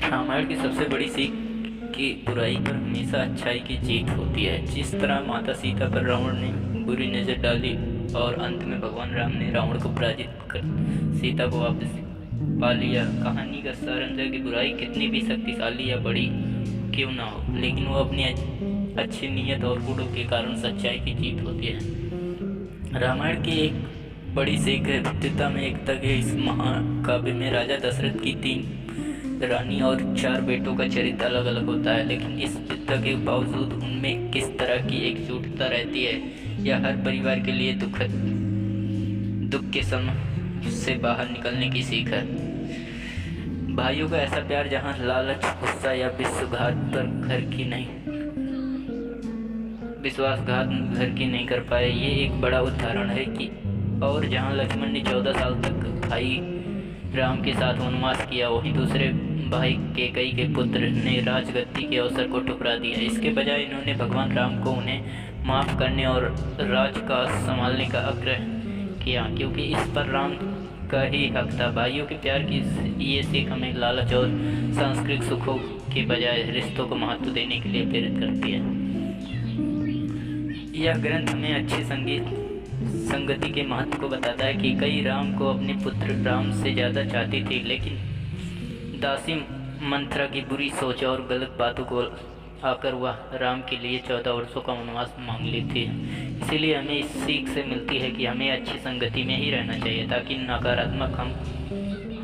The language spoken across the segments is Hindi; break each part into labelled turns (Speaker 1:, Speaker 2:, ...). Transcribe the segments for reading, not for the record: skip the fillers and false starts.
Speaker 1: रामायण की सबसे बड़ी सीख कि बुराई पर हमेशा अच्छाई की जीत होती है। जिस तरह माता सीता पर रावण ने बुरी नजर डाली और अंत में भगवान राम ने रावण को पराजित कर सीता को वापस पा लिया। कहानी का सारांश है कि बुराई कितनी भी शक्तिशाली या बड़ी क्यों ना हो, लेकिन वो अपनी अच्छी नीयत और गुणों के कारण सच्चाई की जीत होती है। रामायण की एक बड़ी सीख है पिता में एकता के। इस महाकाव्य में राजा दशरथ की 3 रानी और 4 बेटों का चरित्र अलग अलग होता है, लेकिन इस विविधता के बावजूद उनमें किस तरह की एकजुटता रहती है, यह हर परिवार के लिए दुख के समय से बाहर निकलने की सीख है। भाइयों का ऐसा प्यार जहां लालच, गुस्सा या विश्वासघात घर की नहीं कर पाए, ये एक बड़ा उदाहरण है कि और जहां लक्ष्मण ने 14 साल तक भाई राम के साथ वनवास किया, वहीं दूसरे भाई कैकेयी के पुत्र ने राजगद्दी के अवसर को ठुकरा दिया। इसके बजाय इन्होंने भगवान राम को उन्हें माफ करने और राजकाज संभालने का आग्रह किया, क्योंकि इस पर राम का ही हक था। भाइयों के प्यार की ये सीख हमें लालच और सांसारिक सुखों के बजाय रिश्तों को महत्व देने के लिए प्रेरित करती है। यह ग्रंथ हमें अच्छी संगति के महत्व को बताता है कि कई राम को अपने पुत्र राम से ज़्यादा चाहती थी, लेकिन दासी मंथरा की बुरी सोच और गलत बातों को आकर वह राम के लिए 14 वर्षों का वनवास मांग ली थी। इसीलिए हमें इस सीख से मिलती है कि हमें अच्छी संगति में ही रहना चाहिए, ताकि नकारात्मक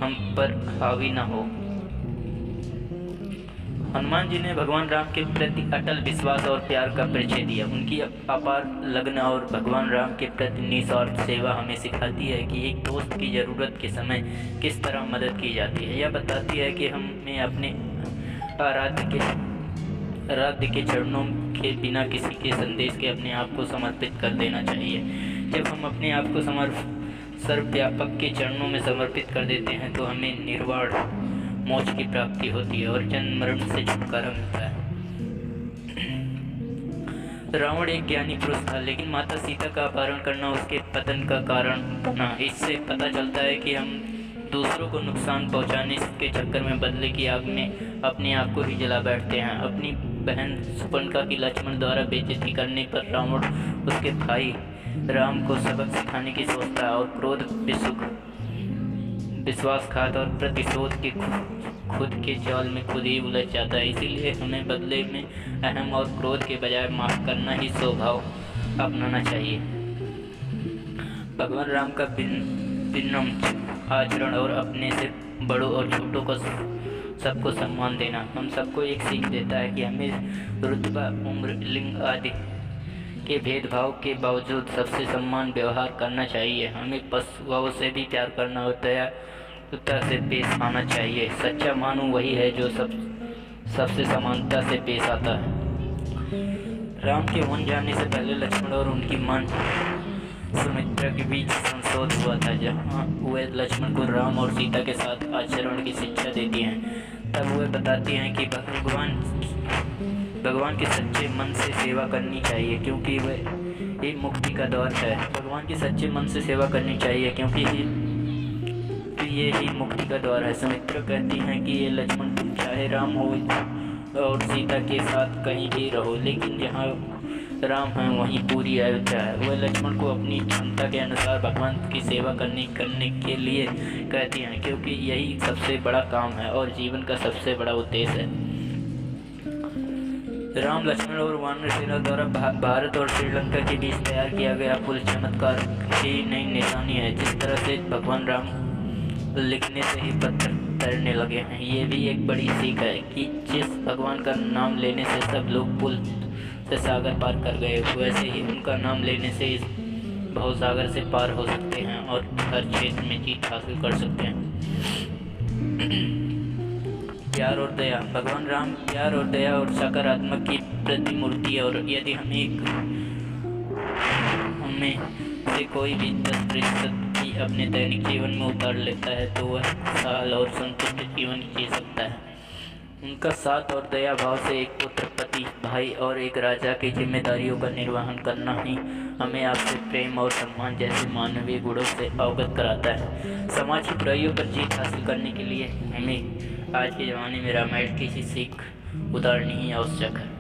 Speaker 1: हम पर हावी ना हो। हनुमान जी ने भगवान राम के प्रति अटल विश्वास और प्यार का परिचय दिया। उनकी अपार लगन और भगवान राम के प्रति निस्वार्थ सेवा हमें सिखाती है कि एक दोस्त की ज़रूरत के समय किस तरह मदद की जाती है। यह बताती है कि हमें अपने आराध्य के चरणों के बिना किसी के संदेश के अपने आप को समर्पित कर देना चाहिए। जब हम अपने आप को सर्वव्यापक के चरणों में समर्पित कर देते हैं तो हमें निर्वाण मोक्ष की प्राप्ति होती है और जन्म मरण से छुटकारा मिलता है। रावण एक ज्ञानी पुरुष था, लेकिन माता सीता का अपहरण करना उसके पतन का कारण बना। इससे पता चलता है कि हम दूसरों को नुकसान पहुंचाने के चक्कर में बदले की आग में अपने आप को ही जला बैठते हैं। अपनी बहन सुपर्णखा की लक्ष्मण द्वारा बेइज्जती करने पर रावण उसके भाई राम को सबक सिखाने की सोचता है और क्रोध, विश्वासघात और प्रतिशोध के खुद के जाल में खुद ही उलझ जाता है। इसीलिए हमें बदले में अहम और क्रोध के बजाय माफ करना ही स्वभाव अपनाना चाहिए। भगवान राम का विनम्र आचरण और अपने से बड़ों और छोटों को सबको सम्मान देना हम सबको एक सीख देता है कि हमें रुतबा, उम्र, लिंग आदि के भेदभाव के बावजूद सबसे सम्मान व्यवहार करना चाहिए। हमें पशुओं से भी प्यार करना और दयालुता से पेश आना चाहिए। सच्चा मानव वही है जो सबसे समानता से पेश आता है। राम के वन जाने से पहले लक्ष्मण और उनकी मां सुमित्रा के बीच संशोध हुआ था, जहाँ वे लक्ष्मण को राम और सीता के साथ आचरण की शिक्षा देती हैं। तब वे बताती हैं कि भगवान के सच्चे मन से सेवा करनी चाहिए, क्योंकि वह एक मुक्ति का द्वार है। भगवान के सच्चे मन से सेवा करनी चाहिए क्योंकि ये ही मुक्ति का द्वार है। सुमित्रा कहती हैं कि ये लक्ष्मण, तुम चाहे राम हो और सीता के साथ कहीं भी रहो, लेकिन जहाँ राम है वहीं पूरी अयोध्या है। वह लक्ष्मण को अपनी क्षमता के अनुसार भगवान की सेवा करने के लिए कहती हैं, क्योंकि यही सबसे बड़ा काम है और जीवन का सबसे बड़ा उद्देश्य है। राम, लक्ष्मण और वानर सेना द्वारा भारत और श्रीलंका के बीच तैयार किया गया पुल चमत्कार की नई निशानी है। जिस तरह से भगवान राम लिखने से ही पत्थर तैरने लगे हैं, ये भी एक बड़ी सीख है कि जिस भगवान का नाम लेने से सब लोग पुल से सागर पार कर गए, वैसे ही उनका नाम लेने से इस भवसागर से पार हो सकते हैं और हर क्षेत्र में जीत हासिल कर सकते हैं। प्यार और दया, भगवान राम प्यार और दया और सकारात्मक की प्रतिमूर्ति है, और यदि हमें से कोई भी 10% भी अपने दैनिक जीवन में उतार लेता है तो वह खुशहाल और संतुष्ट जीवन जी सकता है। उनका साथ और दया भाव से एक पुत्र, पति, भाई और एक राजा की जिम्मेदारियों का निर्वहन करना ही हमें आपसे प्रेम और सम्मान जैसे मानवीय गुणों से अवगत कराता है। समाज की बुराइयों पर जीत हासिल करने के लिए हमें आज के ज़माने में रामायण की सी सीख उतारनी ही आवश्यक है।